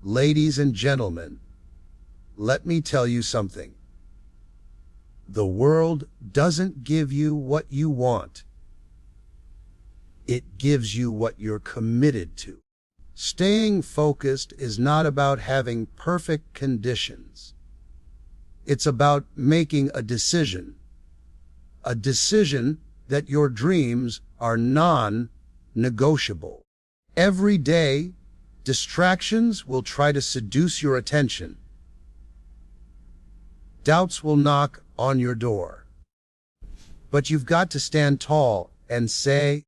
Ladies and gentlemen, let me tell you something. The world doesn't give you what you want. It gives you what you're committed to. Staying focused is not about having perfect conditions. It's about making a decision that your dreams are non-negotiable. Every day, distractions will try to seduce your attention. Doubts will knock on your door. But you've got to stand tall and say,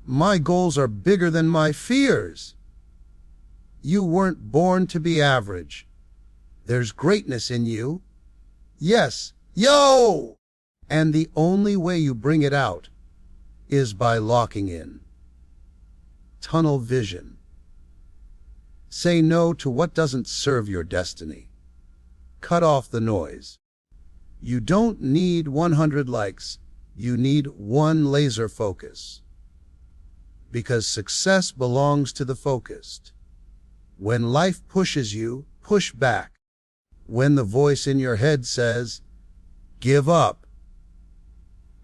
"My goals are bigger than my fears." You weren't born to be average. There's greatness in you. Yes, yo! And the only way you bring it out is by locking in. Tunnel vision. Say no to what doesn't serve your destiny. Cut off the noise. You don't need 100 likes. You need one laser focus. Because success belongs to the focused. When life pushes you, push back. When the voice in your head says, "Give up,"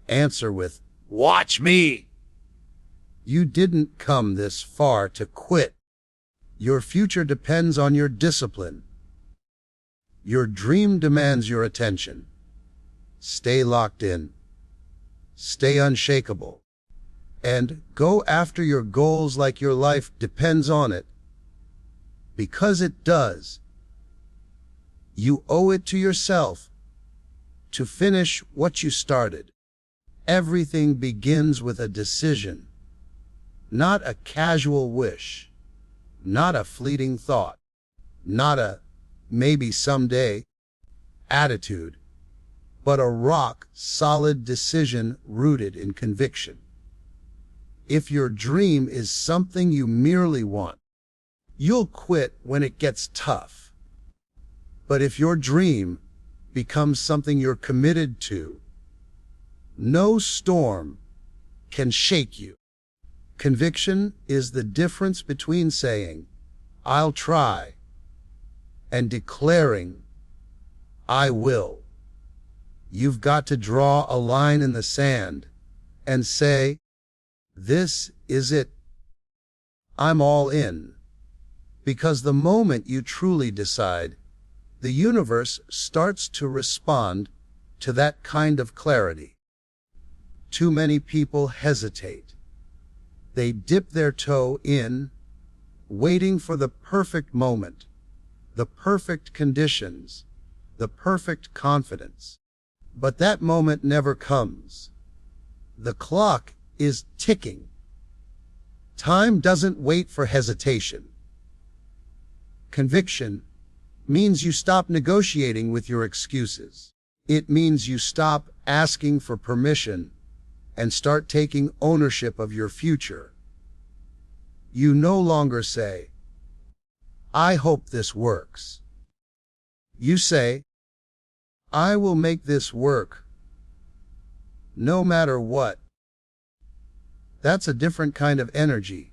answer with, "Watch me." You didn't come this far to quit. Your future depends on your discipline. Your dream demands your attention. Stay locked in. Stay unshakable. And go after your goals like your life depends on it. Because it does. You owe it to yourself to finish what you started. Everything begins with a decision, not a casual wish, not a fleeting thought, not a maybe someday attitude, but a rock-solid decision rooted in conviction. If your dream is something you merely want, you'll quit when it gets tough. But if your dream becomes something you're committed to, no storm can shake you. Conviction is the difference between saying, "I'll try," and declaring, "I will." You've got to draw a line in the sand and say, "This is it. I'm all in." Because the moment you truly decide, the universe starts to respond to that kind of clarity. Too many people hesitate. They dip their toe in, waiting for the perfect moment, the perfect conditions, the perfect confidence. But that moment never comes. The clock is ticking. Time doesn't wait for hesitation. Conviction means you stop negotiating with your excuses. It means you stop asking for permission and start taking ownership of your future. You no longer say, "I hope this works." You say, "I will make this work, no matter what." That's a different kind of energy.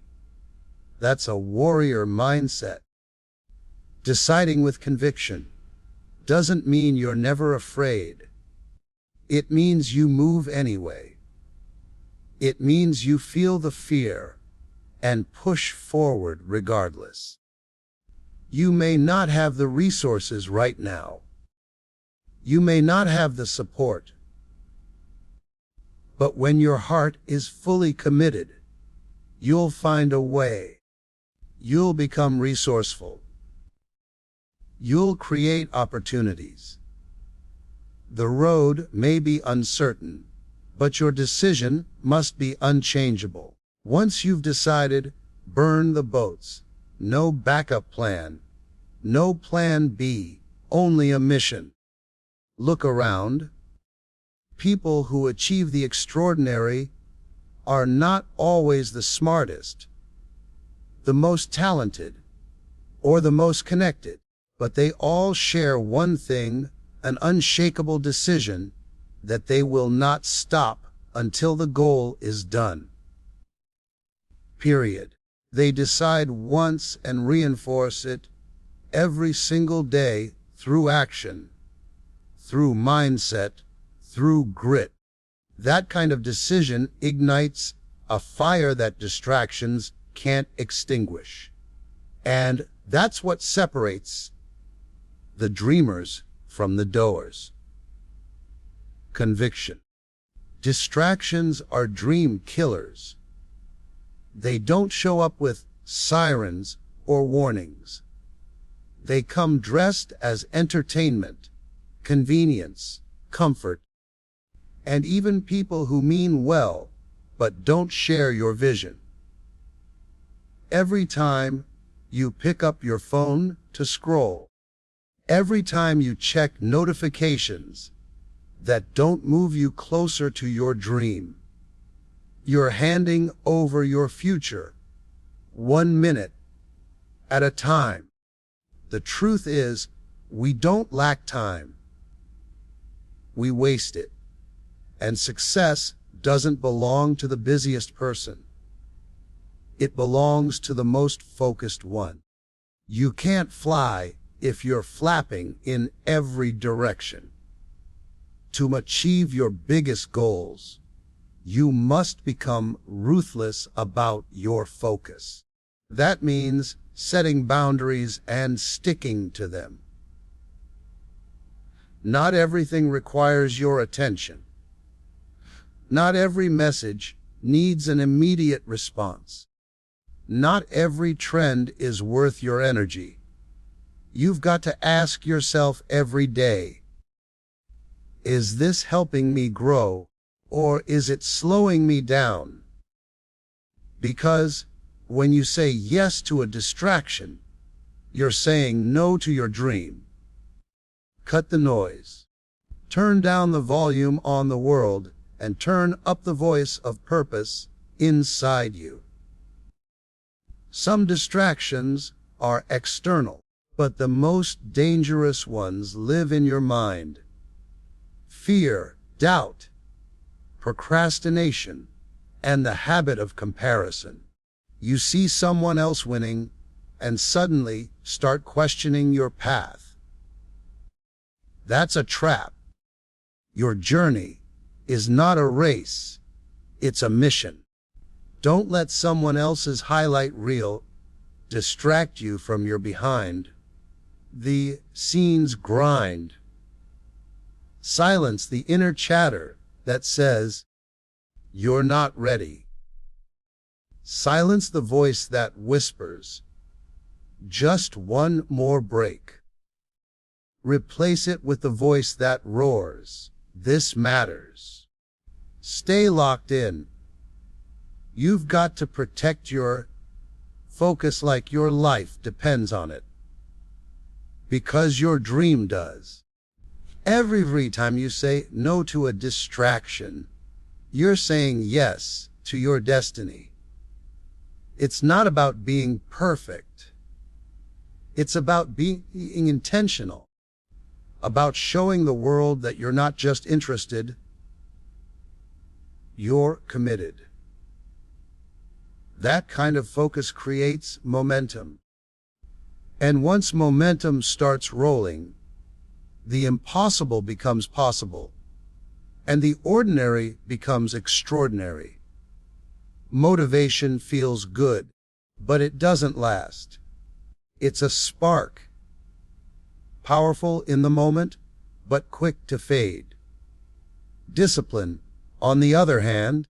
That's a warrior mindset. Deciding with conviction doesn't mean you're never afraid. It means you move anyway. It means you feel the fear and push forward regardless. You may not have the resources right now. You may not have the support. But when your heart is fully committed, you'll find a way. You'll become resourceful. You'll create opportunities. The road may be uncertain, but your decision must be unchangeable. Once you've decided, burn the boats. No backup plan. No plan B. Only a mission. Look around. People who achieve the extraordinary are not always the smartest, the most talented, or the most connected. But they all share one thing, an unshakable decision that they will not stop until the goal is done. Period. They decide once and reinforce it every single day through action, through mindset, through grit. That kind of decision ignites a fire that distractions can't extinguish. And that's what separates the dreamers from the doers. Conviction. Distractions are dream killers. They don't show up with sirens or warnings. They come dressed as entertainment, convenience, comfort, and even people who mean well but don't share your vision. Every time you pick up your phone to scroll, every time you check notifications that don't move you closer to your dream, you're handing over your future 1 minute at a time. The truth is, we don't lack time. We waste it. And success doesn't belong to the busiest person. It belongs to the most focused one. You can't fly if you're flapping in every direction. To achieve your biggest goals, you must become ruthless about your focus. That means setting boundaries and sticking to them. Not everything requires your attention. Not every message needs an immediate response. Not every trend is worth your energy. You've got to ask yourself every day, is this helping me grow, or is it slowing me down? Because when you say yes to a distraction, you're saying no to your dream. Cut the noise. Turn down the volume on the world and turn up the voice of purpose inside you. Some distractions are external, but the most dangerous ones live in your mind. Fear, doubt, procrastination, and the habit of comparison. You see someone else winning and suddenly start questioning your path. That's a trap. Your journey is not a race, it's a mission. Don't let someone else's highlight reel distract you from your behind the scenes grind. Silence the inner chatter that says, "You're not ready." Silence the voice that whispers, "Just one more break." Replace it with the voice that roars, "This matters." Stay locked in. You've got to protect your focus like your life depends on it. Because your dream does. Every time you say no to a distraction, you're saying yes to your destiny. It's not about being perfect. It's about being intentional. About showing the world that you're not just interested, you're committed. That kind of focus creates momentum. And once momentum starts rolling, the impossible becomes possible, and the ordinary becomes extraordinary. Motivation feels good, but it doesn't last. It's a spark, powerful in the moment, but quick to fade. Discipline, on the other hand,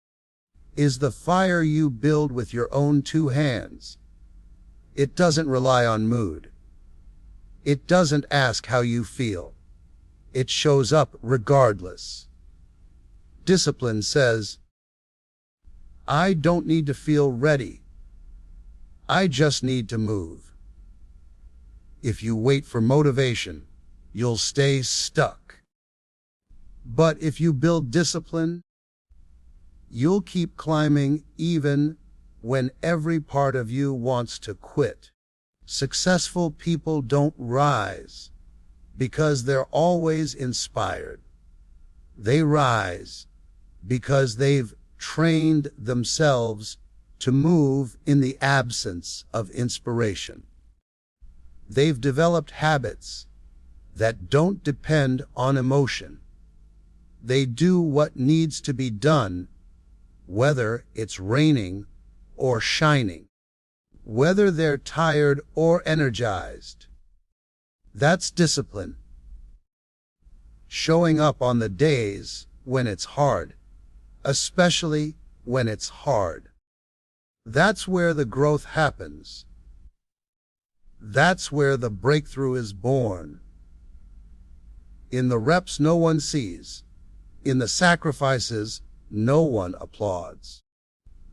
is the fire you build with your own 2 hands. It doesn't rely on mood. It doesn't ask how you feel. It shows up regardless. Discipline says, I don't need to feel ready. I just need to move. If you wait for motivation, you'll stay stuck. But if you build discipline, you'll keep climbing even when every part of you wants to quit. Successful people don't rise because they're always inspired. They rise because they've trained themselves to move in the absence of inspiration. They've developed habits that don't depend on emotion. They do what needs to be done, whether it's raining or shining, whether they're tired or energized. That's discipline. Showing up on the days when it's hard, especially when it's hard. That's where the growth happens. That's where the breakthrough is born. In the reps no one sees, in the sacrifices no one applauds.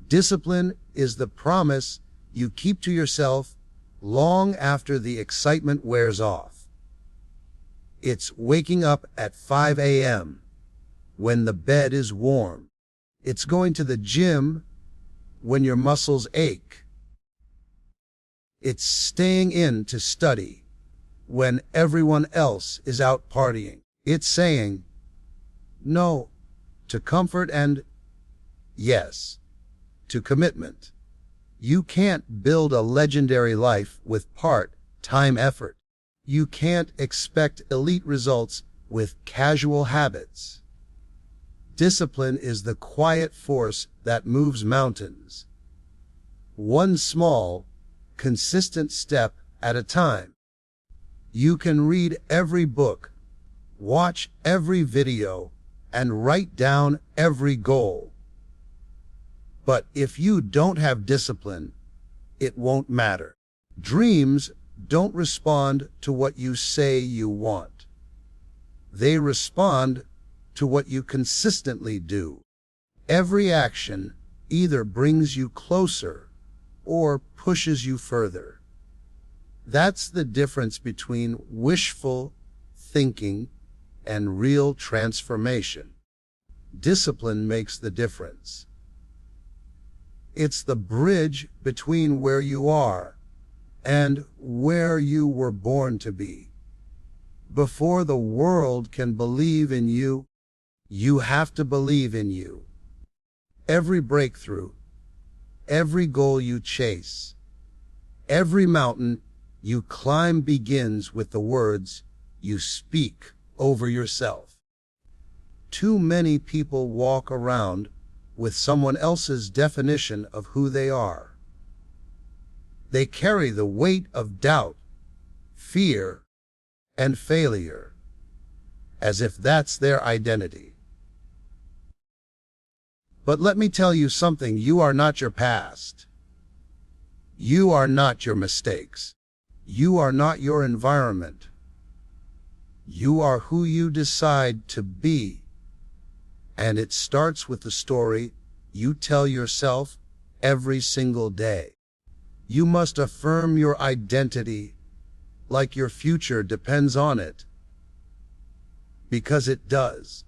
Discipline is the promise you keep to yourself long after the excitement wears off. It's waking up at 5 a.m. when the bed is warm. It's going to the gym when your muscles ache. It's staying in to study when everyone else is out partying. It's saying no to comfort and yes to commitment. You can't build a legendary life with part-time effort. You can't expect elite results with casual habits. Discipline is the quiet force that moves mountains. One small, consistent step at a time. You can read every book, watch every video, and write down every goal. But if you don't have discipline, it won't matter. Dreams don't respond to what you say you want. They respond to what you consistently do. Every action either brings you closer or pushes you further. That's the difference between wishful thinking and real transformation. Discipline makes the difference. It's the bridge between where you are and where you were born to be. Before the world can believe in you, you have to believe in you. Every breakthrough, every goal you chase, every mountain you climb begins with the words you speak over yourself. Too many people walk around with someone else's definition of who they are. They carry the weight of doubt, fear, and failure, as if that's their identity. But let me tell you something, you are not your past. You are not your mistakes. You are not your environment. You are who you decide to be. And it starts with the story you tell yourself every single day. You must affirm your identity like your future depends on it. Because it does.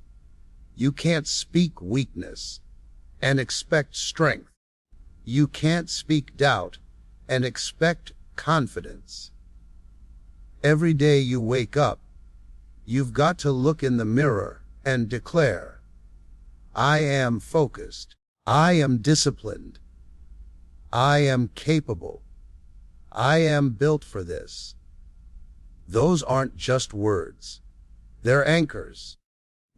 You can't speak weakness and expect strength. You can't speak doubt and expect confidence. Every day you wake up, you've got to look in the mirror and declare, I am focused. I am disciplined. I am capable. I am built for this. Those aren't just words. They're anchors.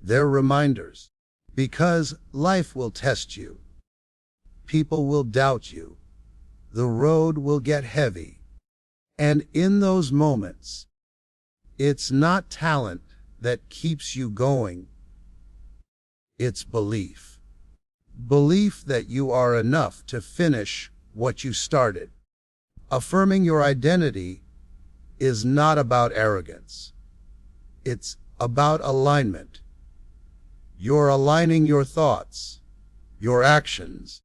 They're reminders. Because life will test you. People will doubt you. The road will get heavy. And in those moments, it's not talent that keeps you going. It's belief. Belief that you are enough to finish what you started. Affirming your identity is not about arrogance. It's about alignment. You're aligning your thoughts, your actions,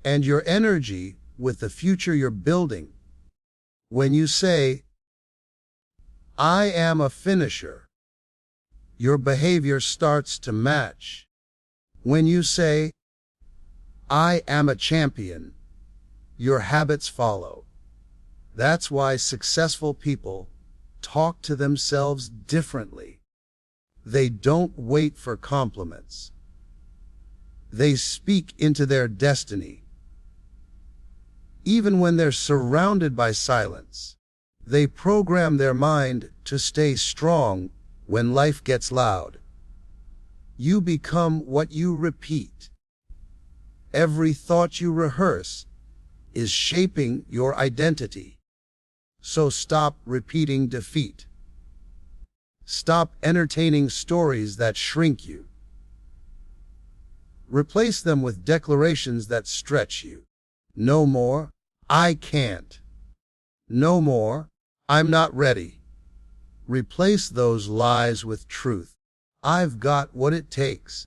and your energy with the future you're building. When you say, I am a finisher, your behavior starts to match. When you say, I am a champion, your habits follow. That's why successful people talk to themselves differently. They don't wait for compliments. They speak into their destiny. Even when they're surrounded by silence, They program their mind to stay strong when life gets loud. You become what you repeat. Every thought you rehearse is shaping your identity. So stop repeating defeat. Stop entertaining stories that shrink you. Replace them with declarations that stretch you. No more, I can't. No more, I'm not ready. Replace those lies with truth. I've got what it takes.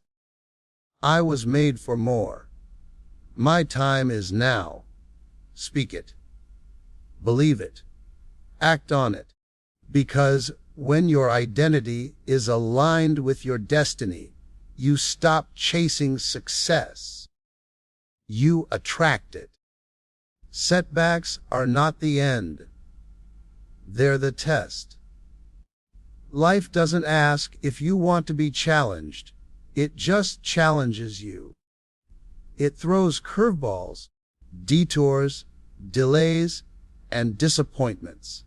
I was made for more. My time is now. Speak it. Believe it. Act on it. Because when your identity is aligned with your destiny, you stop chasing success. You attract it. Setbacks are not the end. They're the test. Life doesn't ask if you want to be challenged. It just challenges you. It throws curveballs, detours, delays, and disappointments.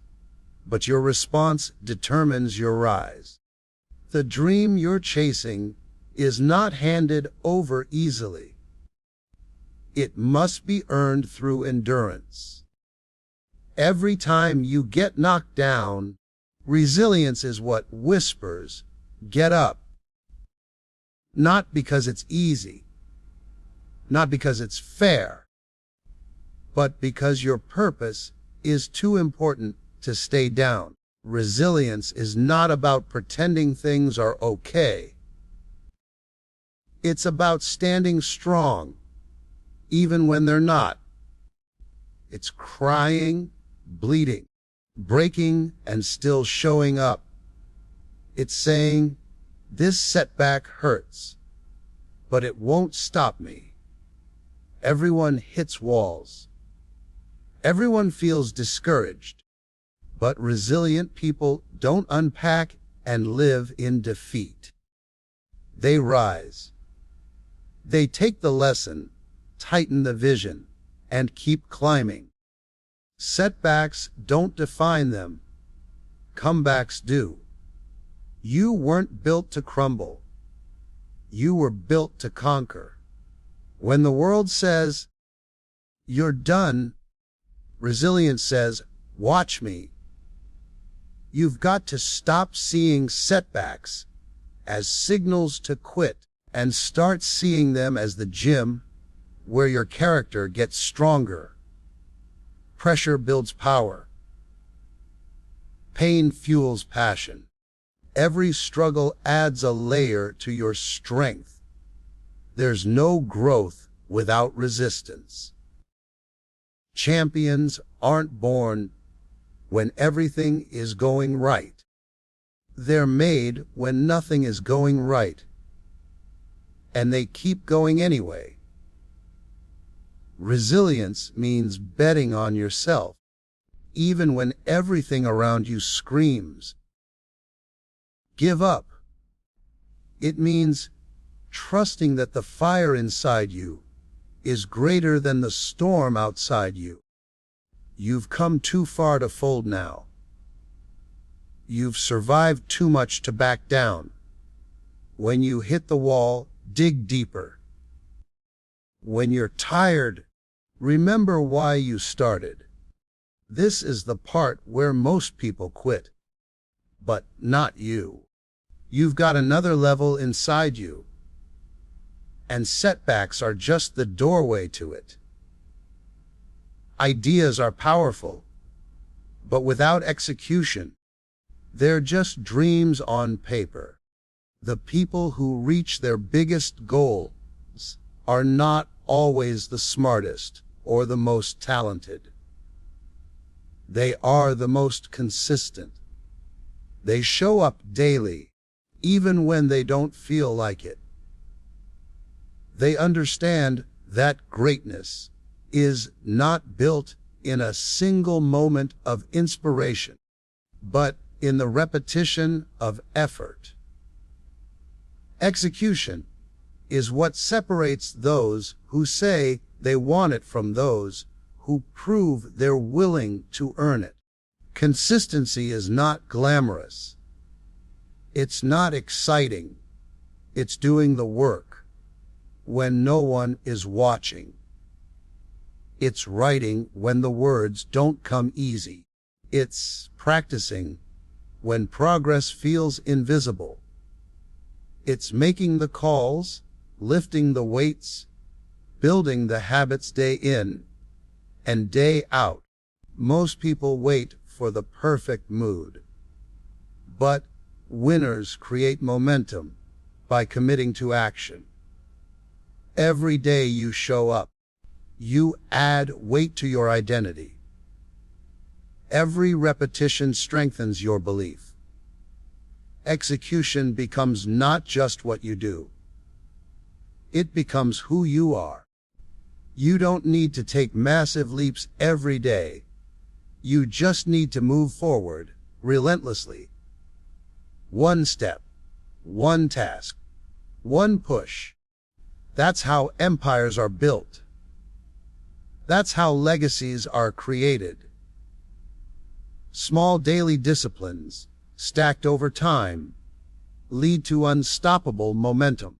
But your response determines your rise. The dream you're chasing is not handed over easily. It must be earned through endurance. Every time you get knocked down, resilience is what whispers, get up. Not because it's easy, not because it's fair, but because your purpose is too important to stay down. Resilience is not about pretending things are okay. It's about standing strong, even when they're not. It's crying, bleeding, breaking, and still showing up. It's saying, this setback hurts, but it won't stop me. Everyone hits walls. Everyone feels discouraged. But resilient people don't unpack and live in defeat. They rise. They take the lesson, tighten the vision, and keep climbing. Setbacks don't define them. Comebacks do. You weren't built to crumble. You were built to conquer. When the world says, you're done, resilience says, watch me. You've got to stop seeing setbacks as signals to quit and start seeing them as the gym where your character gets stronger. Pressure builds power. Pain fuels passion. Every struggle adds a layer to your strength. There's no growth without resistance. Champions aren't born when everything is going right. They're made when nothing is going right. And they keep going anyway. Resilience means betting on yourself, even when everything around you screams, give up. It means trusting that the fire inside you is greater than the storm outside you. You've come too far to fold now. You've survived too much to back down. When you hit the wall, dig deeper. When you're tired, remember why you started. This is the part where most people quit. But not you. You've got another level inside you. And setbacks are just the doorway to it. Ideas are powerful, but without execution, they're just dreams on paper. The people who reach their biggest goals are not always the smartest or the most talented. They are the most consistent. They show up daily, even when they don't feel like it. They understand that greatness is not built in a single moment of inspiration, but in the repetition of effort. Execution is what separates those who say they want it from those who prove they're willing to earn it. Consistency is not glamorous. It's not exciting. It's doing the work when no one is watching. It's writing when the words don't come easy. It's practicing when progress feels invisible. It's making the calls, lifting the weights, building the habits day in and day out. Most people wait for the perfect mood. But winners create momentum by committing to action. Every day you show up, you add weight to your identity. Every repetition strengthens your belief. Execution becomes not just what you do. It becomes who you are. You don't need to take massive leaps every day. You just need to move forward relentlessly. One step, one task, one push. That's how empires are built. That's how legacies are created. Small daily disciplines, stacked over time, lead to unstoppable momentum.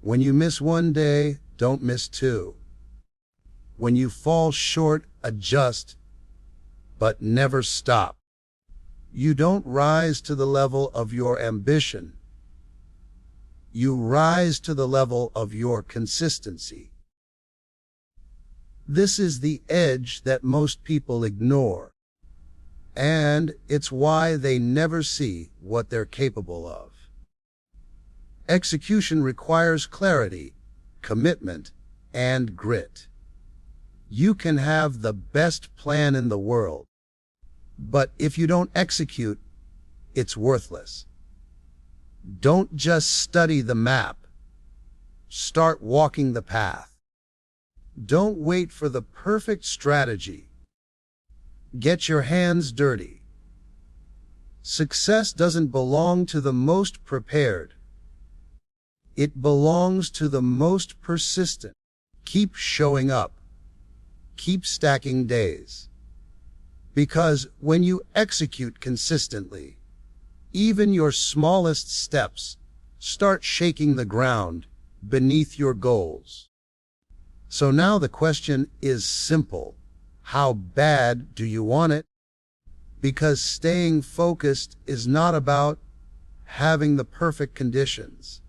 When you miss one day, don't miss two. When you fall short, adjust, but never stop. You don't rise to the level of your ambition. You rise to the level of your consistency. This is the edge that most people ignore, and it's why they never see what they're capable of. Execution requires clarity, commitment, and grit. You can have the best plan in the world, but if you don't execute, it's worthless. Don't just study the map. Start walking the path. Don't wait for the perfect strategy. Get your hands dirty. Success doesn't belong to the most prepared. It belongs to the most persistent. Keep showing up. Keep stacking days. Because when you execute consistently, even your smallest steps start shaking the ground beneath your goals. So now the question is simple. How bad do you want it? Because staying focused is not about having the perfect conditions.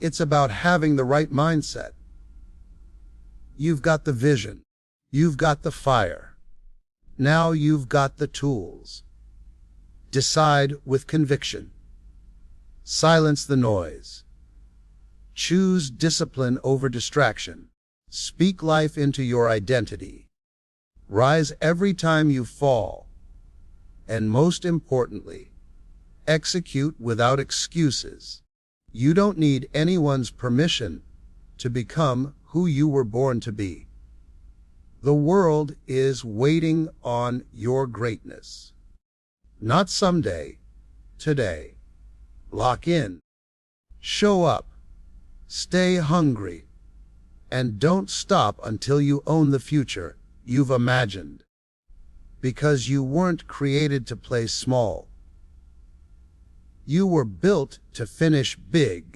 It's about having the right mindset. You've got the vision. You've got the fire. Now you've got the tools. Decide with conviction. Silence the noise. Choose discipline over distraction. Speak life into your identity. Rise every time you fall. And most importantly, execute without excuses. You don't need anyone's permission to become who you were born to be. The world is waiting on your greatness. Not someday, today. Lock in. Show up. Stay hungry. And don't stop until you own the future you've imagined. Because you weren't created to play small. You were built to finish big.